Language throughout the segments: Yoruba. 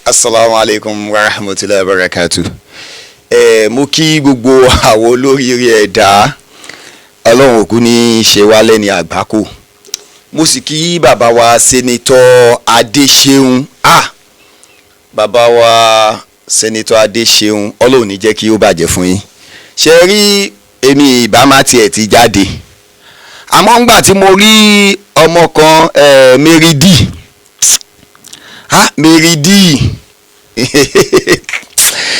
Assalamu alaikum wa rahmatullahi wa barakatuh. Mo kí gbogbo àwọn olóríire ẹ̀dá Ọlọ́run òkú ní ṣe wá lẹ́ni àgbákò. Mo sì kí bàbá wa Sẹ́nitọ̀ Adéṣeun. Bàbá wa Sẹ́nitọ̀ Adéṣeun, Ọlọ́run ní jẹ́ kí ó bàjẹ́ fún yín. Ṣé rí èmi ìbámá tiẹ̀ ti jáde. Àmọ́ ńgbà tí mo rí ọmọ kan Meridi. Meridi.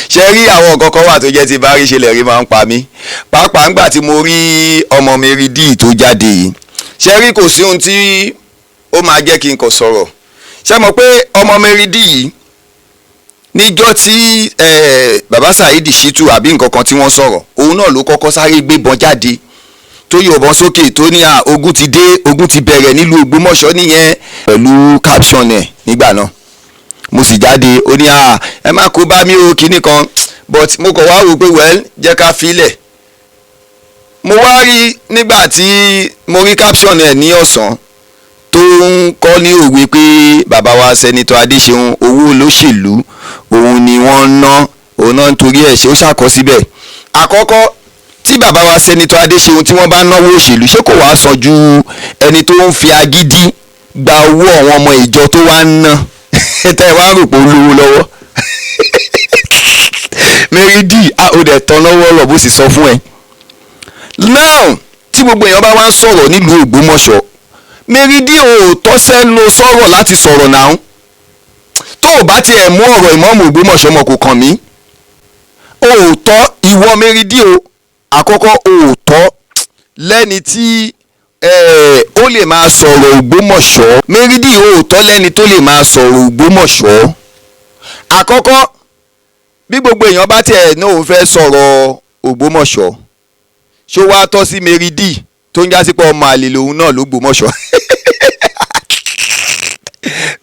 Ṣé rí àwọn nǹkan kan wà tó jẹ́ ti bá rí ṣe lè rí máa ń pa mí. Pàápàá ńgbà tí mo rí ọmọ Meridi tó jáde yìí. Ṣé rí kò sí ohun tí ó máa jẹ́ kí n kò sọ̀rọ̀. Ṣé mọ̀ pé ọmọ Meridi yìí níjọ́ tí bàbá Saheed Shittu àbí nǹkan kan tí wọ́n sọ̀rọ̀ òun náà ló kọ́kọ́ sáré gbébọn jáde tó yọ̀bọ̀n sókè tó ní ogun ti dé, ogun ti bẹ̀rẹ̀ nílùú Ògbómọ̀ṣọ́ nìyẹn pẹ̀lú caption ẹ̀ nígbà náà. Mo sì jáde ó ní ẹ má kó bá mi o kíní kan but mo kàn wá rò pé well jẹ́ ká filẹ̀. Mo wá rí nígbà tí mo rí caption ẹ̀ ní ọ̀sán tó ń kọ́ ní òwe pé bàbá wa Sẹ́nitọ̀ Adéṣeun owó olóṣèlú òun ni wọ́n ń ná òun náà nítorí ẹ̀ ṣe ó ṣàkọ́ síbẹ̀. Àkọ́kọ́ tí bàbá wa Sẹ́nitọ̀ Adéṣeun tí wọ́n bá náwó òṣèlú ṣé kò wá sàn ju ẹni tó ń fi agídí gba owó àwọn ọmọ ìjọ tó wá ń ná tẹ́ ẹ wá rò pé ó lówó lọ́wọ́. Meridi ó dẹ̀ tán lọ́wọ́ lọ bó sì sọ fún ẹ. Now tí gbogbo èèyàn bá wá ń sọ̀rọ̀ nílùú Ògbómọ̀ṣọ́ Meridi ò tọ́ sẹ́nu sọ̀rọ̀ láti sọ̀rọ̀ náà tó o bá tiẹ̀ mú ọ̀rọ̀ ìmọ̀ọ́mù Ògbómọ̀ṣọ́ mọ̀ kò kàn mí. O ò tọ́ ìwọ Meridi o àkọ́kọ́ o ò tọ́ lẹ́ni tí ó lè máa sọ̀rọ̀ Ògbómọ̀ṣọ́. Meridi o ò tọ́ lẹ́ni tó lè máa sọ̀rọ̀ Ògbómọ̀ṣọ́. Àkọ́kọ́ bí gbogbo èèyàn bá tiẹ̀ ní òun fẹ́ sọ̀rọ̀ Ògbómọ̀ṣọ́ ṣó wá tọ́ sí Meridi tó ń jásí pé ọmọ àlè lòun náà l'Ógbómọ̀ṣọ́.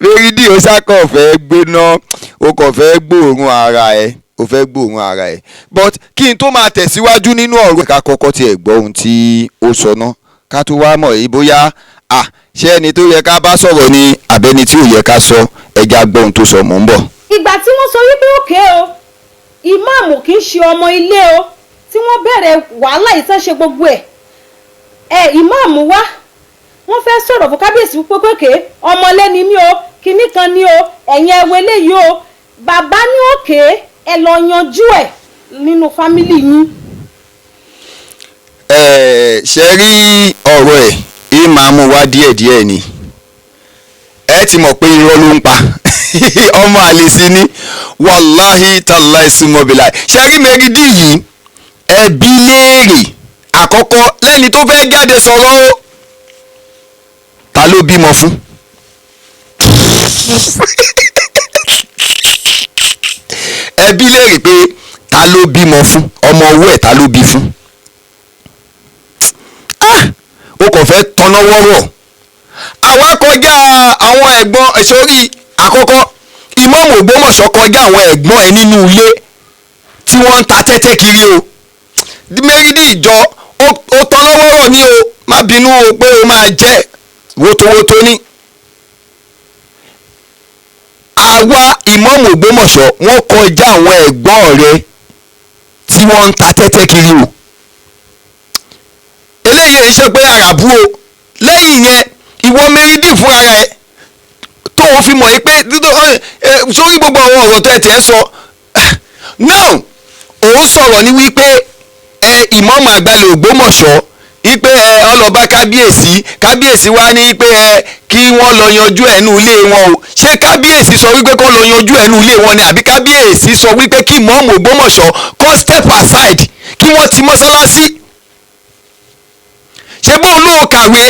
Meridi ó ṣàkàn fẹ́ gbéná ó kàn fẹ́ gbóòórùn ara ẹ̀ ó fẹ́ gbóòórùn ara ẹ̀ but kí n tó máa tẹ̀síwájú nínú ọ̀rọ̀ ká kọ́kọ́ tiẹ̀ gbọ́ ohun tí ó sọ náà ká tó wá mọ̀ èyí bóyá ṣé ẹni tó yẹ ká bá sọ̀rọ̀ ni àbẹ́ni tí ò yẹ ká sọ ẹja gbọ́ ohun tó sọ mò ń bọ̀. Ìgbà tí wọ́n sọ wípé òkè o ìmáàmù kì í ṣe ọmọ ilé o tí wọ́n bẹ̀rẹ̀ wàhálà ìtànṣe gbogbo ẹ̀ ìmáàmù wá wọ́n fẹ́ sọ̀rọ̀ fún kábíyèsí wípé kéèké ọmọlẹ́ni mi o kinní kan ni o ẹ̀yin ẹ̀wẹ̀ léyìí o bàbá ní òkè ẹ lọ yanjú ẹ̀ nínú fámìlì yín. Ṣe rí ọ̀rọ̀ ẹ̀ ìmáàmù wá díẹ̀díẹ̀ ni ẹ ti mọ̀ pé irọ́ ló ń pa ọmọ àlè sí ni wàláhì tàláì súnmọ́bìlà. Ṣe rí Meridi yìí ẹbí léèrè àkọ́kọ́ lẹ́ni tó fẹ́ jáde sọ̀rọ̀ o ta ló bímọ fún. Ẹbí léèrè pé ta ló bímọ fún ọmọ owó ẹ̀ ta ló bí fún. O kò fẹ́ tọ́nà wọ́rọ̀ àwa kọjá àwọn ẹ̀gbọ́n sórí àkọ́kọ́ ìmáàmù Ògbómọ̀ṣọ́ kọjá àwọn ẹ̀gbọ́n ẹ̀ nínú ilé tí wọ́n ń ta tẹ́tẹ́ kiri o. Meridi ìjọ ó tọ́nà wọ́rọ̀ ní o má bínú o pé o máa jẹ́ wotowoto ní. Àwa ìmáàmù Ògbómọ̀ṣọ́ wọ́n kọjá àwọn ẹ̀gbọ́n rẹ̀ tí wọ́n ń ta tẹ́tẹ́ kiri o. Eléyìí ṣe pé àràbù o lẹ́yìn yẹn ìwọ Meridi fúnra rẹ̀ tó o fi mọ̀ yìí pé sórí gbogbo àwọn ọ̀rọ̀ tó ẹ̀ tẹ́ sọ now òun sọ̀rọ̀ ní wípé ìmáàmù àgbàlẹ̀ Ògbómọ̀ṣọ́ wípé ọlọ́ba kábíyèsí wá ní pé kí wọ́n lọ yanjú ẹnu ilé wọn o ṣé kábíyèsí sọ wípé kó lọ yanjú ẹnu ilé wọn ni àbí kábíyèsí sọ wípé kí ìmáàmù Ògbómọ̀ṣọ́ kó step aside kí wọ́n ti mọ́sálásí. Ṣé bóun ló kàwé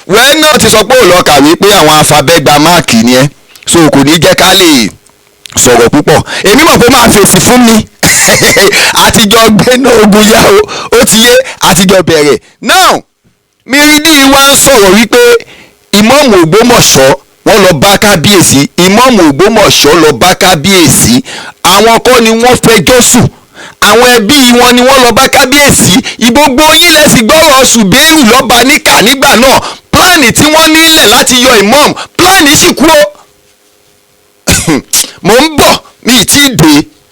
wẹ́ẹ́ náà ti sọ pé ó lọ kàwé pé àwọn afabẹ́gba máàkì ni ẹ́ so kò ní jẹ́ ká lè sọ̀rọ̀ púpọ̀ èmi mọ̀ pé máa fèsì fún mi àtijọ́ gbéná ogun yá o ó ti yé àtijọ́ bẹ̀rẹ̀ now Meridi wá ń sọ̀rọ̀ wípé ìmáàmù Ògbómọ̀ṣọ́ wọ́n lọ bá kábíyèsí ìmáàmù Ògbómọ̀ṣọ́ lọ bá kábíyèsí àwọn kọ́ ni wọ́n fẹjọ́ sùn àwọn ẹbí wọn ni wọ́n lọ bá kábíyèsí ìgbogbo yín lẹ sì gbọ́rọ̀ Ṣùbẹ́rù lọ́ba níkà nígbà náà pílánì tí wọ́n nílẹ̀ láti yọ ìmáàmù pílánì sì kú o ì tí ì dé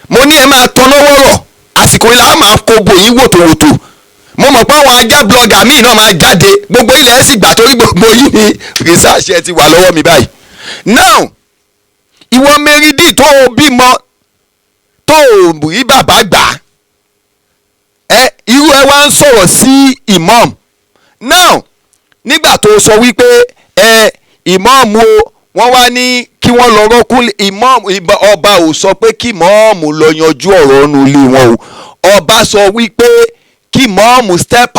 mo ní ẹ máa tán lọ́wọ́ rọ̀ àsìkò yìí la máa kó gbòyìn wòtòwòtò mo mọ̀ pé àwọn ajá blogger míì náà máa jáde gbogbo ilẹ̀ ẹ̀ sì gbà torí gbogbo yìí ni research ẹ ti wà lọ́wọ́ mi báyìí. now ìwọ Meridi tó o bímọ tó o rí bàbá gbà irú ẹ wá ń sọ̀rọ̀ sí imam. now nígbà tó sọ wípé imam o wọ́n wá ní kí wọ́n lọ rọ́kún imam ọba ò sọ pé kí imam lọ yanjú ọ̀rọ̀ ọ̀nù ilé wọn o ọba sọ wípé kí imam step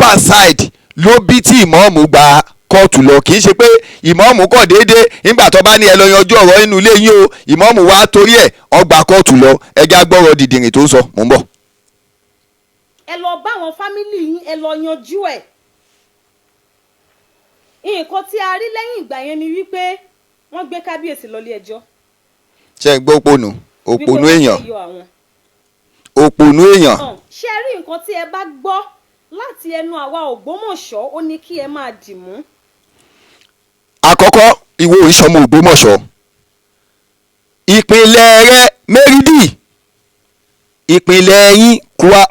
aside ló bí tí imam gba kóòtù lọ kì í ṣe pé imam kọ̀ déédéé nígbà tó bá ní ẹ lọ yanjú ọ̀rọ̀ inú ilé yín o imam wá torí ẹ̀ ọgbà kóòtù lọ ẹja gbọ́rọ̀ dìdìrìn tó ń sọ mò ń bọ̀. ẹ lọ bá àwọn fámìlì yín ẹ lọ yanjú ẹ̀. nǹkan tí a rí lẹ́yìn ìgbà yẹn ni wípé wọ́n gbé kábíyèsí lọ ilé ẹjọ́. ṣé ń gbọ́ òpònú èèyàn òpònú èèyàn. ṣé ẹ rí nǹkan tí ẹ bá gbọ́ láti ẹnu àwa Ògbómọ̀ṣọ́ ó ní kí ẹ máa dì mú. àkọ́kọ́ ìwọ ìṣọmọ Ògbómọ̀ṣọ́ ìpínlẹ̀ rẹ Meridi ìpínlẹ̀ yín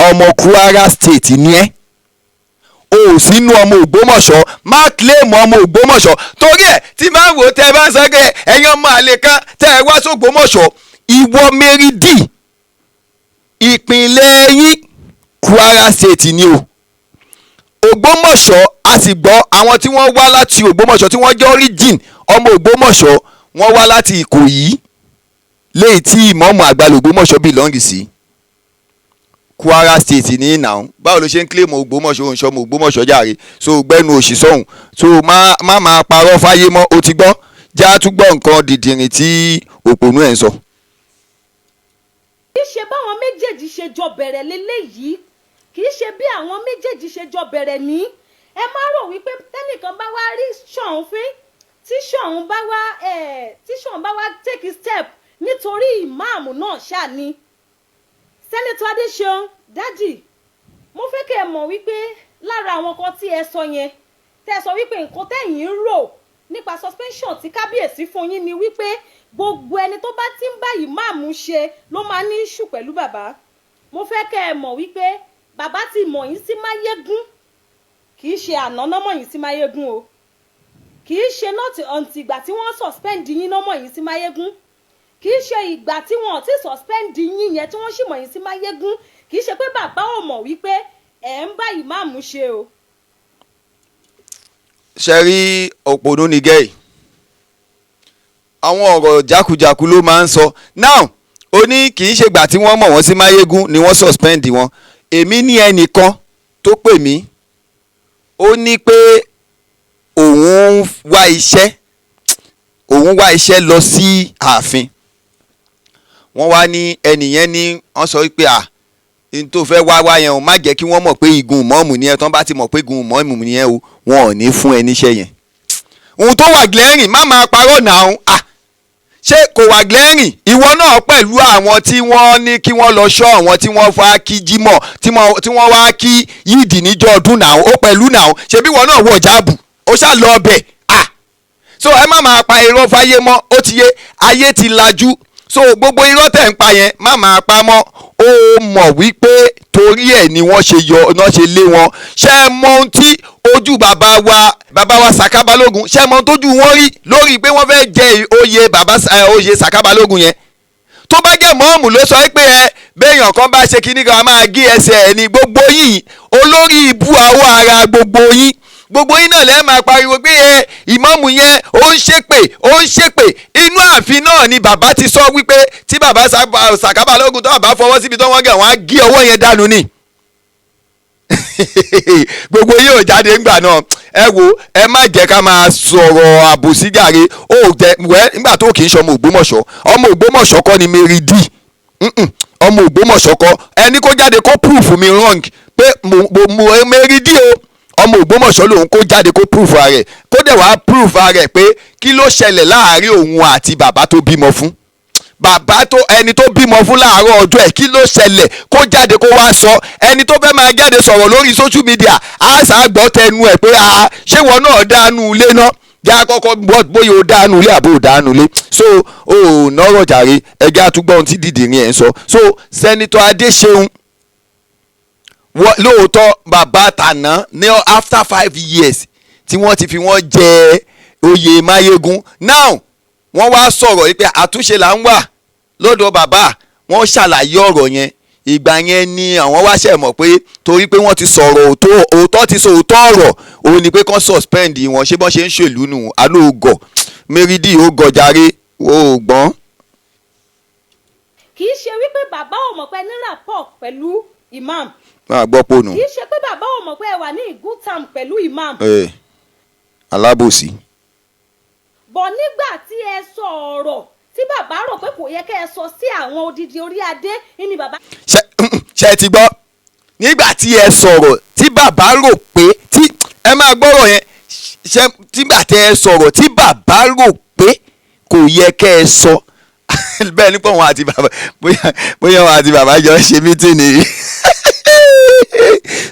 ọmọ Kwara State ni ẹ́ o ò sínú ọmọ Ògbómọ̀ṣọ́ má claim ọmọ Ògbómọ̀ṣọ́ torí ẹ̀ tí máa ń wò tẹ́ ẹ bá ń sọ pé ẹ̀yin ọmọ àlè kan tẹ́ ẹ wá sógbómọ̀ṣọ́ ìwọ Meridi ìpínlẹ̀ yín Kwara State ni o Ògbómọ̀ṣọ́ a sì gbọ́ àwọn tí wọ́n wá láti Ògbómọ̀ṣọ́ tí wọ́n jẹ́ origin ọmọ Ògbómọ̀ṣọ́ wọ́n wá láti Ìkòyí léyìí tí ìmọ̀ọ́mù àgbà l'Ògbómọ̀ṣọ́ belong sí Kwara State ní ìnáwó báwo ló ṣe ń claim Ògbómọ̀ṣọ́ òǹṣọ́mọ Ògbómọ̀ṣọ́ jàre so gbẹ́nu òṣì sọ́hùn so má máa parọ́ fáyé mọ́ o ti gbọ́ já tún gbọ́ nǹkan dìdìrìn tí òpònú ẹ̀ ń sọ. kì í ṣe báwọn méjèèjì ṣe jọ bẹ̀rẹ̀ lélẹ́yìí kì í ṣe bí àwọn méjèèjì ṣe jọ bẹ̀rẹ̀ ní ẹ má rò wípé tẹ́nìkan bá wá rí ṣọ̀hún fín tí ṣọ̀hún bá wá take a step nítorí ìmáàmù náà ṣáà ni. sẹ́nitọ́ Adéṣeun dádì mo fẹ́ kẹ́ ẹ mọ̀ wípé lára àwọn kan tí ẹ sọ yẹn tẹ́ ẹ sọ wípé nǹkan tẹ́yìn ń rò nípa suspension tí kábíyèsí fún yín ni wípé gbogbo ẹni tó bá ti ń bá ìmáàmù ṣe ló máa ní ìṣù pẹ̀lú bàbá. mo fẹ́ kẹ́ ẹ mọ̀ wípé bàbá ti mọ̀ yín sí máyégún kì í ṣe àná náà mọ̀ yín sí máyégún o kì í ṣe nọ́ọ̀tì ọ̀ǹtì ìgbà tí wọ́n suspend yín náà mọ̀ yín sí máyégún kì í ṣe ìgbà tí wọ́n ti suspend yín yẹn tí wọ́n sì mọ̀ yín sí máyégún kì í ṣe pé bàbá ò mọ̀ wípé ẹ̀ ń bá ìmáàmù ṣe o. ṣe rí òpònú ni gẹ́ẹ̀ àwọn ọ̀rọ̀ jákujàku ló máa ń sọ now ó ní kì í ṣe ìgbà tí wọ́n mọ̀ wọ́n sí máyégún ni wọ́n suspend wọn èmi ní ẹnìkan tó pè mí ó ní pé òun wá iṣẹ́ lọ sí ààfin wọ́n wá ní ẹnìyẹn ní wọ́n sọ pé n tó fẹ́ wá yẹn o má jẹ́ kí wọ́n mọ̀ pé igun mọ́ọ̀mù ni ẹ tán bá ti mọ̀ pé igun mọ́ọ̀mù ni ẹ o wọn ò ní fún ẹ níṣẹ́ yẹn ohun tó wà glaring má máa parọ́ náà ṣé kò wà glaring ìwọ náà pẹ̀lú àwọn tí wọ́n ní kí wọ́n lọ ṣọ́ àwọn tí wọ́n wá kí jímọ̀ tí wọ́n wá kí yídì níjọ́ ọdún náà ó pẹ̀lú náà ṣebí ìwọ náà wọ̀ jáàbù ó ṣá lọ ọbẹ̀ so ẹ má máa pa irọ́ fáyé mọ́ ó ti yé ayé ti lajú so gbogbo irọ́ tẹ̀ ń pa yẹn má máa pa mọ́ ó mọ̀ wípé torí ẹ̀ ni wọ́n ṣe lé wọn ṣé ẹ mọ ohun tí ojú bàbá wa Sàkábalógun ṣé ẹ mọ ohun tójú wọn rí lórí pé wọ́n fẹ́ jẹ oyè Sàkábalógun yẹn tó bá jẹ́ mọ́ọ̀mù ló sọ pé béèyàn kan bá ṣe kíní kan máa gé ẹsẹ̀ ẹ̀ ní gbogbo yìí olórí ibú àwọ̀ ara gbogbo yín náà lẹ́ẹ̀ máa pariwo pé ìmáàmù yẹn ó ń ṣépè inú ààfin náà ni bàbá ti sọ wípé tí bàbá Sàkábalógun tó bàbá fọwọ́ síbi tó wọ́n gẹ̀ wọ́n á gé ọwọ́ yẹn dànù ni gbogbo yìí ò jáde ńgbà náà ẹ wo ẹ má jẹ́ ká máa sọ̀rọ̀ àbòsí jàre nígbà tó kì í ṣe ọmọ Ògbómọ̀ṣọ́ kọ́ ni Meridi ọmọ Ògbómọ̀ṣọ́ kọ́ ẹni kó jáde kó proof mi wrong pé mo Meridi o ọmọ Ògbómọ̀ṣọ́ lòun kó jáde kó proof rẹ̀ kó dẹ̀ wá proof rẹ̀ pé kí ló ṣẹlẹ̀ láàárín òun àti bàbá tó bímọ fún ẹni tó bímọ fún láàárọ̀ ọjọ́ ẹ̀ kí ló ṣẹlẹ̀ kó jáde kó wá sọ ẹni tó fẹ́ máa jáde sọ̀rọ̀ lórí social media á ṣàgbọ́ tẹnu ẹ̀ pé ṣé wọn náà dánú ilé náà já kọ́kọ́ bóyá o dánú ilé àbò dánú ilé so o nọ́rọ̀ jàre ẹgbẹ́ àtúgbọ́n tí dìdìrín ẹ̀ ń sọ so sẹ́nitọ́ Adéṣeun lóòótọ́ bàbá tàná ní after 5 years tí wọ́n ti fi wọ́n jẹ oyè Máyégún now wọ́n wá sọ̀rọ̀ yìí pé àtúnṣe là ń wà lọ́dọ̀ bàbá wọ́n ṣàlàyé ọ̀rọ̀ yẹn ìgbà yẹn ni àwọn wá ṣe mọ̀ pé torí pé wọ́n ti sọ̀rọ̀ òótọ́ ti sọ òótọ́ ọ̀rọ̀ òun ni pé kán suspend wọn ṣé bọ́n ṣe ń ṣèlú nù àlọ́ ògọ̀ Mérìdì ó gọjàre ó gbọ́n. kì í ṣe wípé bàbá ò mọ̀ pé ní rapport pẹ̀lú imam. máa gbọ́ pònú. kì í ṣe pé bàbá ò mọ̀ pé ẹ wà ní good term pẹ̀lú imam. alábòsí. bọ̀ nígbà tí ẹ sọ ọ̀rọ̀ tí bàbá rò pé kò yẹ kẹ́ ẹ sọ sí àwọn odidi orí adé ní bàbá. ṣe ti gbọ́ nígbà tí ẹ sọ̀rọ̀ tí bàbá rò pé tí ẹ máa gbọ́rọ̀ yẹn ṣe tígbà tí ẹ sọ̀rọ̀ tí bàbá rò pé kò yẹ kẹ́ ẹ sọ bẹ́ẹ̀ nípa wọn àti bàbá bóyá wọn àti bàbá jọ ṣe mítìnì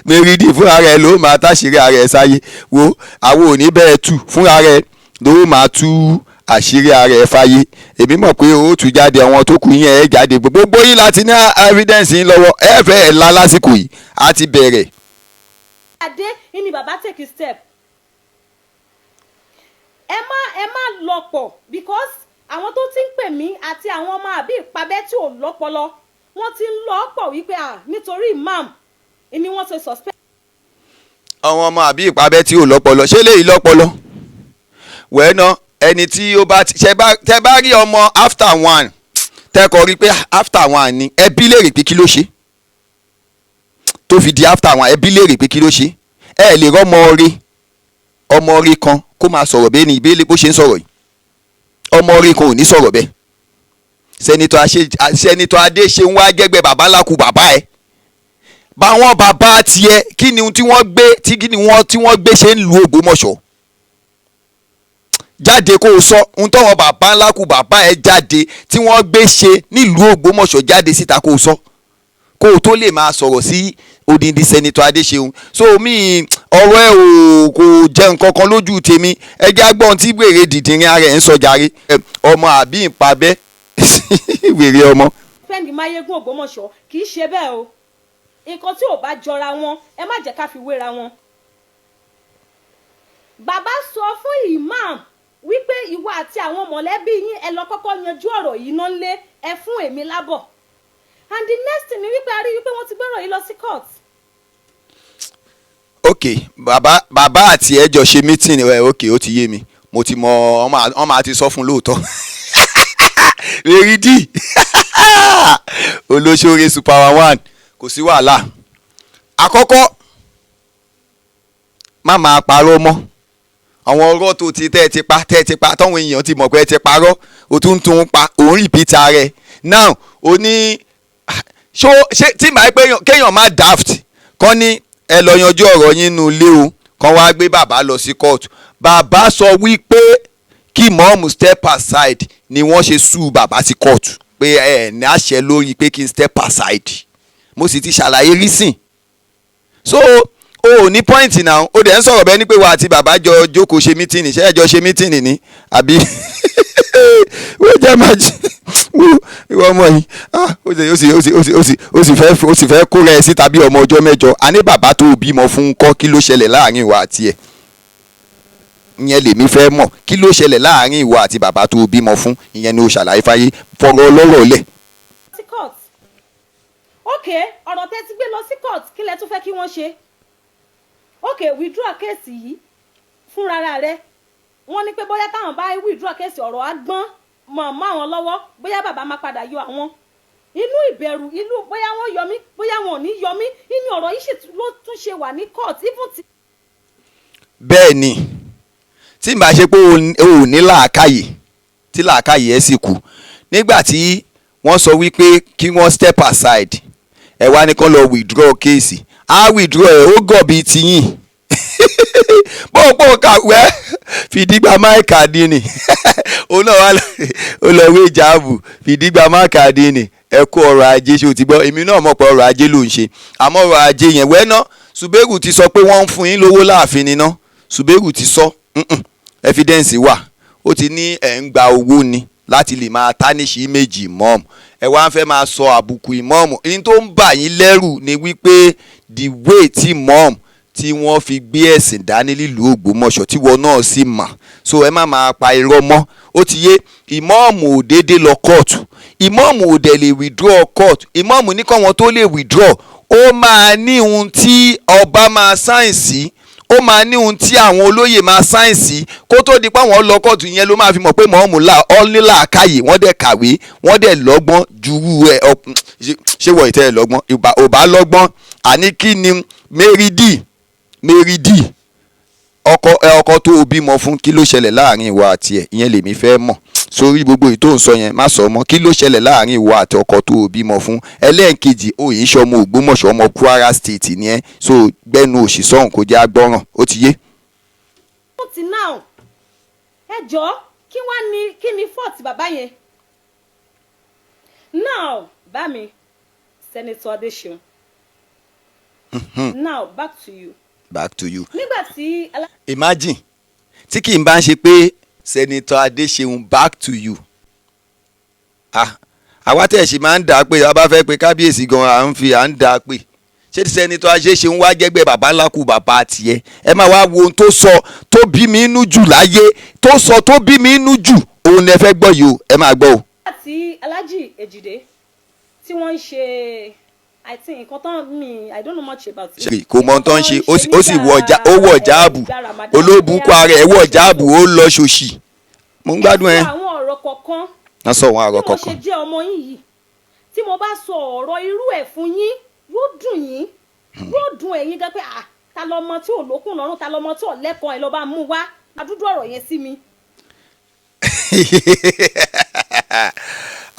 Mérìdì fúnra rẹ̀ ló máa táṣìírí ara ẹ̀ sáyé wo àwọn ò ní bẹ́ẹ̀ tù fúnra rẹ̀ ló máa tú àṣírí ara ẹ̀ fáyé èmi mọ̀ pé ó tú jáde àwọn tó kù yẹn ẹ̀ jáde gbogbo yín láti ní evidence yín lọ́wọ́ ẹ fẹ́ ẹ̀ la lásìkò yìí á ti bẹ̀rẹ̀. adé ni bàbá take step ẹ má lọ pọ̀ because àwọn tó ti ń pè mí àti àwọn ọmọ àbí ìpabẹ́ tí ò lọ́pọlọ wọ́n ti ń lọ pọ̀ wípé nítorí imam ni wọ́n ti suspect. àwọn ọmọ àbí ìpabẹ́ tí ò lọ́pọlọ ṣé léyìí lọ́pọlọ wẹ́ẹ́nà ẹni tí ó bá tẹ bá rí ọmọ after one tẹ́kọ̀ rí pé after one ni ẹbí léèrè pé kí ló ṣe tó fi di after one ẹbí léèrè pé kí ló ṣe ẹ lè rọ́mọ ọmọ kan kó máa sọ̀rọ̀ bẹ́ẹ̀ ni ìbéèlè bó ṣe ń sọ̀rọ̀ yìí ọmọ kan ò ní sọ̀rọ̀ bẹ́ẹ̀ sẹ́nitọ́ Adéṣeun wá gẹ́gbẹ́ bàbá lákù bàbá ẹ̀ báwọn bàbá tiẹ̀ kí ni tí wọ́n gbé ṣe ń lu Ògbómọ̀ṣọ́ jáde kó o sọ ohun tọ́wọ́n bàbá ńlá kù bàbá ẹ̀ jáde tí wọ́n gbé ṣe nílùú Ògbómọ̀ṣọ́ jáde síta kó o sọ kó o tó lè máa sọ̀rọ̀ sí odindi sẹ́nitọ́ Adéṣeun so mi ọ̀rọ̀ ẹ̀ ò kò jẹ́ nǹkan kan lójú tèmi ẹjẹ́ agbọ́n tí wèrè dìdìrín ara ẹ̀ ń sọ jàre ọmọ àbí ìpabẹ́ wèrè ọmọ. fẹ́ǹdì Máyégún Ògbómọ̀ṣọ́ kì í ṣe bẹ́ẹ̀ o nǹkan tí ò bá jọra wọn ẹ má jẹ́ ká fi wéra wọn. bàbá sọ fún imam wípé ìwọ àti àwọn mọ̀lẹ́bí yín ẹ lọ kọ́kọ́ yanjú ọ̀rọ̀ yìí náà lé ẹ fún èmi lábọ̀ and the next thing ni wípé a rí wípé wọ́n ti gbọ́rọ̀ yìí lọ sí court. ok bàbá àti ẹ jọ ṣe meeting ok ó ti yé mi mo ti mọ ọmọ àti sọ fún lóòótọ́ Mérìdì olóṣòre super one kò sí wàhálà àkọ́kọ́ má máa parọ́ mọ́ àwọn ọ̀rọ̀ tó tẹ́ ẹ ti pa táwọn èèyàn ti mọ̀ pé ẹ ti parọ́ o tún pa òun rìpítà rẹ̀ now o ní ṣé tí màá pé kéèyàn má daft kán ní ẹ lọ yanjú ọ̀rọ̀ yín nínú ilé o kán wá gbé bàbá lọ sí court bàbá sọ wípé kí mọ́ọ̀mù step aside ni wọ́n ṣe sue bàbá sí court pé ẹ ní àṣẹ lórí pé kí n step aside mo sì ti ṣàlàyé reason so o ní point náà o dẹ̀ ń sọ̀rọ̀ bẹ́ẹ̀ ni pé wà àti bàbá jọ jókòó ṣe mítìnì ṣé ẹ jọ ṣe mítìnì ni àbí wọ́n jẹ́ máa jí ìwọ ọmọ yìí ó sì fẹ́ kó rẹ̀ sí tàbí ọmọ ọjọ́ mẹ́jọ a ní bàbá tó bímọ fún kọ́ kí ló ṣẹlẹ̀ láàrin ìwà àti ẹ̀ ìyẹn lèmi fẹ́ mọ̀ kí ló ṣẹlẹ̀ láàrin ìwọ àti bàbá tó bímọ fún ìyẹn ni o ṣàlàyé fáyé fọ̀rọ̀ ọlọ́rọ̀ lẹ̀. ok ọ̀rọ̀ tẹ́ ti gbé lọ sí court kí lẹ tún fẹ́ kí wọ́n ṣe ok withdraw kéèsì yìí fúnra rẹ̀ wọ́n ní pé bóyá táwọn bá withdraw kéèsì ọ̀rọ̀ á gbọ́n mọ́ àwọn lọ́wọ́ bóyá bàbá máa padà yọ àwọn inú ìbẹ̀rù inú bóyá wọ́n yọ mí bóyá wọn ò ní yọ mí inú ọ̀rọ̀ yìí ló tún ṣe wà ní court even ti. bẹ́ẹ̀ ni tí màá ṣe pé o ò ní làákàyè tí làákàyè ẹ̀ sì kù nígbà tí wọ́n sọ wípé kí wọ́n step aside ẹ wá ní kán lọ withdraw kéèsì á withdraw ẹ̀ ó gọ̀ bíi tiyín pọ́npọ́n kàwé fìdígbà máìkà dínì òun náà wà ó lọ wé jáàbù fìdígbà máìkà dínì ẹ kó ọrọ̀ ajé ṣe ò ti gbọ́ èmi náà mọ̀ pé ọrọ̀ ajé ló ń ṣe àmọ́ ọrọ̀ ajé yẹn wẹ́ná Ṣùbẹ́rù ti sọ pé wọ́n ń fún yín lówó láàfin níná Ṣùbẹ́rù ti sọ evidence wà ó ti ní ẹ̀ ń gba owó ni láti lè máa tarnish image imam ẹ wá ń fẹ́ máa sọ àbùkù imam ní tó ń bà yín lẹ́rù ni wípé the way tí imam tí wọ́n fi gbé ẹ̀sìn dání nílùú Ògbómọ̀ṣọ́ tí wọn náà sì mà so ẹ má máa pa irọ́ mọ́ ó ti yé ìmọ̀ọ́mù ò déédéé lọ kóòtù ìmọ̀ọ́mù ò dẹ̀ lè withdraw court ìmọ̀ọ́mù ní kọ́ wọn tó lè withdraw ó máa ní ohun tí ọba máa sáìn sí ó máa ní ohun tí àwọn olóyè máa sáìn sí kó tó di pé àwọn lọ kóòtù yẹn ló máa fi mọ̀ pé mọ̀ọ́mù ọ́nlélà káyè wọ́n dẹ̀ kàwé wọ́n dẹ̀ lọ́gbọ́n jurú ẹ̀ ṣé wọ̀ ìtẹ́ ẹ̀ lọ́gbọ́n ò bá lọ́gbọ́n àní kí ni Mary D ọkọ tó o bímọ fún kí ló ṣẹlẹ̀ láàrin ìwọ àti ẹ̀ ìyẹn lèmi fẹ́ mọ̀ sórí gbogbo èyí tó ń sọ yẹn má sọ mọ́ kí ló ṣẹlẹ̀ láàrin ìwọ àti ọkọ tó o bímọ fún ẹlẹ́ẹ̀kejì òye ṣọmọ Ògbómọ̀ṣọ́ ọmọ Kwara State ni ẹ so gbẹnu òṣì sọ̀hún kó jẹ́ agbọ́ràn ó ti yé. fọ́ọ̀tì náà ẹ jọ̀ọ́ kí ni fọ́ọ̀tì bàbá yẹn now bá mi Senator Adeseun now back to you. nígbà tí. imagine tí kì í bá ń ṣe pé Senator Adeseun back to you àwa tẹ̀ ṣe máa ń dà pé a bá fẹ́ pé kábíyèsí gan-an à ń dà pé ṣé Senator Adeseun wá jẹ́gbẹ́ bàbá ńlá kù bàbá tiẹ̀ ẹ máa wá wo ohun tó sọ tó bí mi inú jù láyé tó sọ tó bí mi inú jù òun ni ẹ fẹ́ gbọ́ yìí o ẹ máa gbọ́ o. àti Alhaji Ejide tí wọ́n ń ṣe I think nǹkan tán mi I don't know much about it. kò mọ tán ṣe ó sì wọ jáàbù olóbùkún ara ẹ̀ wọ jáàbù ó lọ ṣòṣì mo ń gbádùn ẹ. àwọn ọ̀rọ̀ kọ̀ọ̀kan wọ́n sọ àwọn ọ̀rọ̀ kọ̀ọ̀kan. tí mo ṣe jẹ́ ọmọ yín yìí tí mo bá sọ ọ̀rọ̀ irú ẹ̀ fún yín yóò dùn yín yóò dùn ẹ̀yin gan pé ta lọmọ tí ò lókùn lọ́rùn ta lọmọ tí ò lẹ́kọ̀ọ́ ẹ̀ lọ́ bá mú wá adúdú ọ̀rọ̀ yẹn sí mi.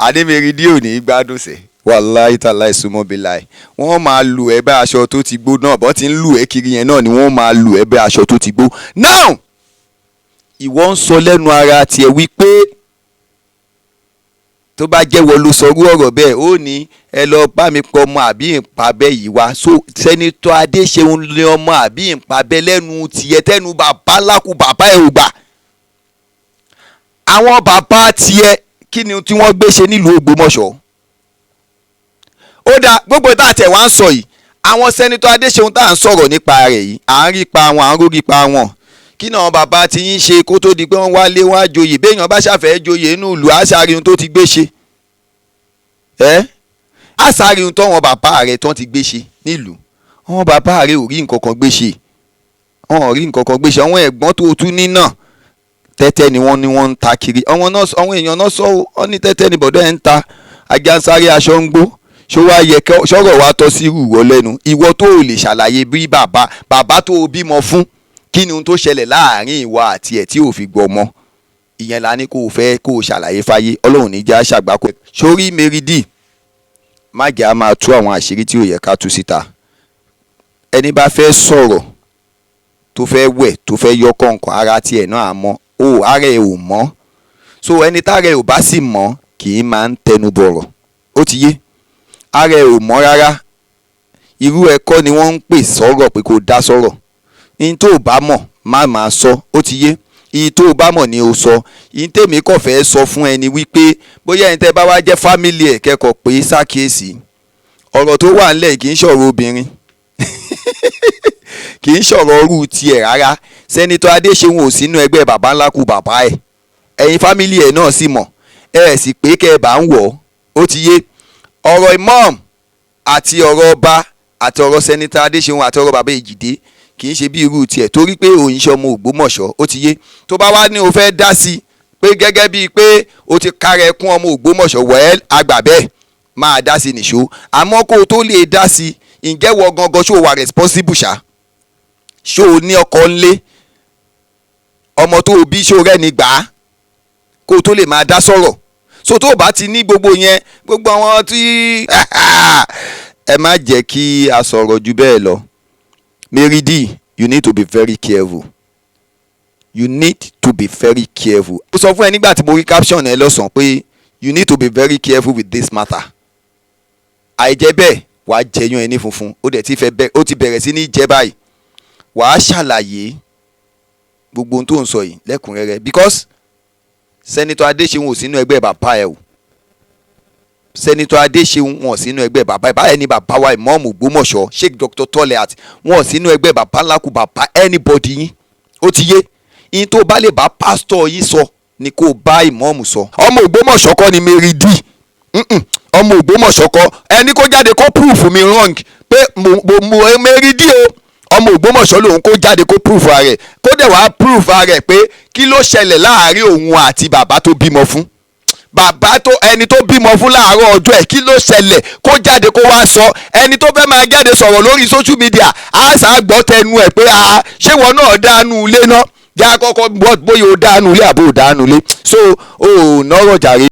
adémẹ́rìndí ò ní gbádùn sẹ́ wàláì tàláì súnmọ́ bí láì wọ́n máa lu ẹ bẹ́ aṣọ tó ti gbó náà bọ́ ti ń lu ẹ kiri yẹn náà ni wọ́n máa lu ẹ bẹ́ aṣọ tó ti gbó. now ìwọ ń sọ lẹ́nu ara tiẹ̀ wípé tó bá jẹ́wọ́ ló sọrú ọ̀rọ̀ bẹ́ẹ̀ ó ní ẹ lọ bá mi pọ̀ ọmọ àbí ìpàbẹ́ yìí wá so Senator Adeseun lé ọmọ àbí ìpàbẹ́ lẹ́nu tiẹ̀ tẹ́nu bàbá lákù bàbá ẹ̀ ò gbà àwọn bàbá tiẹ̀ kí ni tí wọ́n gbé ṣe nílùú Ògbómọ̀ṣọ́ ó dá gbogbo tá a tẹ̀ wá ń sọ yìí àwọn Senator Adeseun tá à ń sọ̀rọ̀ nípa rẹ̀ yìí à ń rí pa wọn à ń rórí pa wọn kí náà bàbá ti yín ṣe kó tó di pé wọ́n wálé wọ́n á joyè béèyàn bá ṣàfẹ́ joyè inú ìlú àṣàríhun tó ti gbé ṣe àṣàríhun tó wọn bàbá rẹ̀ tó ti gbé ṣe nílùú wọn bàbá rẹ̀ ò rí nǹkan kan gbé ṣe wọn ò rí nǹkan kan gbé ṣe àwọn ẹ̀gbọ́n tó tún ní náà tẹ́tẹ́ ni wọ́n ń ta kiri àwọn èèyàn náà sọ ọ́ ní tẹ́tẹ́ ni bọ̀dọ̀ ẹ̀ ń ta ajánsáré aṣọ ń gbó ṣó wá yẹ sọ̀rọ̀ wá tọ́ sí ìwọ lẹ́nu ìwọ tó o lè ṣàlàyé bí bàbá tó o bímọ fún kí ni ohun tó ṣẹlẹ̀ láàrin ìwọ àti ẹ̀ tí ò fi gbọ́ mọ́ ìyẹn la ní kó o fẹ́ kó o ṣàlàyé fáyé ọlọ́run ní já ṣàgbákò sórí Mary D má jẹ́ a máa tú àwọn àṣírí tí ò yẹ ká tú síta ẹni bá fẹ́ sọ̀rọ̀ tó fẹ́ wẹ̀ tó fẹ́ yọ kọ̀ọ̀kan ara tiẹ̀ náà àmọ́ ara ẹ̀ ò mọ́ so ẹni tára ẹ̀ ò bá sì mọ́ kì í máa ń tẹnu bọ̀rọ̀ ó ti yé ara ẹ̀ ò mọ́ rárá irú ẹ̀kọ́ ni wọ́n ń pè sọ̀rọ̀ pé kò dá sọ̀rọ̀ ní tó o bá mọ̀ má máa sọ ó ti yé iye tó o bá mọ̀ ni o sọ iye tèmi kò fẹ́ sọ fún ẹni wípé bóyá ẹni tẹ́ bá wá jẹ́ fámìlì ẹ̀ kẹ́kọ̀ọ́ pé ṣàkíyèsí ọ̀rọ̀ tó wà ńlẹ̀ kì í ṣọ̀rọ̀ obìnrin kì í ṣọ̀rọ̀ ọrú tiẹ̀ rárá Senator Adeseun ò sínú ẹgbẹ́ bàbá ńlá kù bàbá ẹ̀ ẹ̀yin fámìlì ẹ̀ náà sì mọ̀ ẹ̀ sì pé kẹ́ ẹ̀ bá ń wọ̀ ó ti yé ọ̀rọ̀ imam àti ọ̀rọ̀ ọba àti ọ̀rọ̀ Senator Adeseun àti ọ̀rọ̀ bàbá Èjìdé kì í ṣe bí irú tiẹ̀ torí pé òun ṣe ọmọ Ògbómọ̀ṣọ́ ó ti yé tó bá wá ní o fẹ́ dá sí pé gẹ́gẹ́ bíi pé o ti kárẹ̀ kún ọmọ Ògbómọ̀ṣọ́ wẹ́ẹ́ àgbà bẹ́ẹ̀ máa dá sí nìṣó àmọ́ kó o tó lè dá sí ǹjẹ́ wọ gangan ṣó o wà responsible ṣá ṣó o ní ọkọ ńlé ọmọ tó o bí ṣó rẹ́ni gbà á kó o tó lè máa dá sọ̀rọ̀ so tó o bá ti ní gbogbo yẹn gbogbo àwọn tí ẹ má jẹ́ kí a sọ̀rọ̀ ju bẹ́ẹ̀ lọ Mary D you need to be very careful you need to be very careful. ó sọ fún ẹ nígbà tí mo rí caption ẹ lọ́sàn-án pé you need to be very careful with this matter àìjẹ́ bẹ́ẹ̀ wàá jẹyàn ẹni funfun ó dẹ̀ ti fẹ́ bẹ́ẹ̀ ó ti bẹ̀rẹ̀ sí ní jẹ́ báyìí wàá ṣàlàyé gbogbo ohun tó ń sọ yìí lẹ́kùnrẹ́rẹ́ because Senator Adéṣeun ò sínú ẹgbẹ́ bàbá ẹ o. Senator Adéṣeun wọn ò sínú ẹgbẹ́ bàbá ẹ. Báyẹn ni bàbá wa Ìmáàmù Ògbómọ̀ṣọ́ Sheikh Dr. Tolehat wọn ò sínú ẹgbẹ́ bàbá ńlá kù bàbá anybody yín. Ó ti yé yín tó bá lè bá pásítọ̀ yín sọ ni kó bá ìmáàmù sọ. ọmọ Ògbómọ̀ṣọ́ kọ́ ni Mary D. ọmọ Ògbómọ̀ṣọ́ kọ́ ẹni kó jáde kó proof mi wrong pé mo Mary D o ọmọ Ògbómọ̀ṣọ́ lòun kó jáde kó proof rẹ̀ kó dẹ̀ wá proof rẹ̀ pé kí ló ṣẹlẹ̀ láàárín òun àti bàbá tó bímọ fún bàbá tó ẹni tó bímọ fún láàárọ̀ ọjọ́ ẹ̀ kí ló ṣẹlẹ̀ kó jáde kó wá sọ ẹni tó fẹ́ máa jáde sọ̀rọ̀ lórí social media á sá gbọ́ tẹnu ẹ̀ pé ṣé wọn náà dánú ilé náà já kọ́kọ́ bóyá ó dánú ilé àbó dánú ilé so ó nọ́rọ̀ jàre.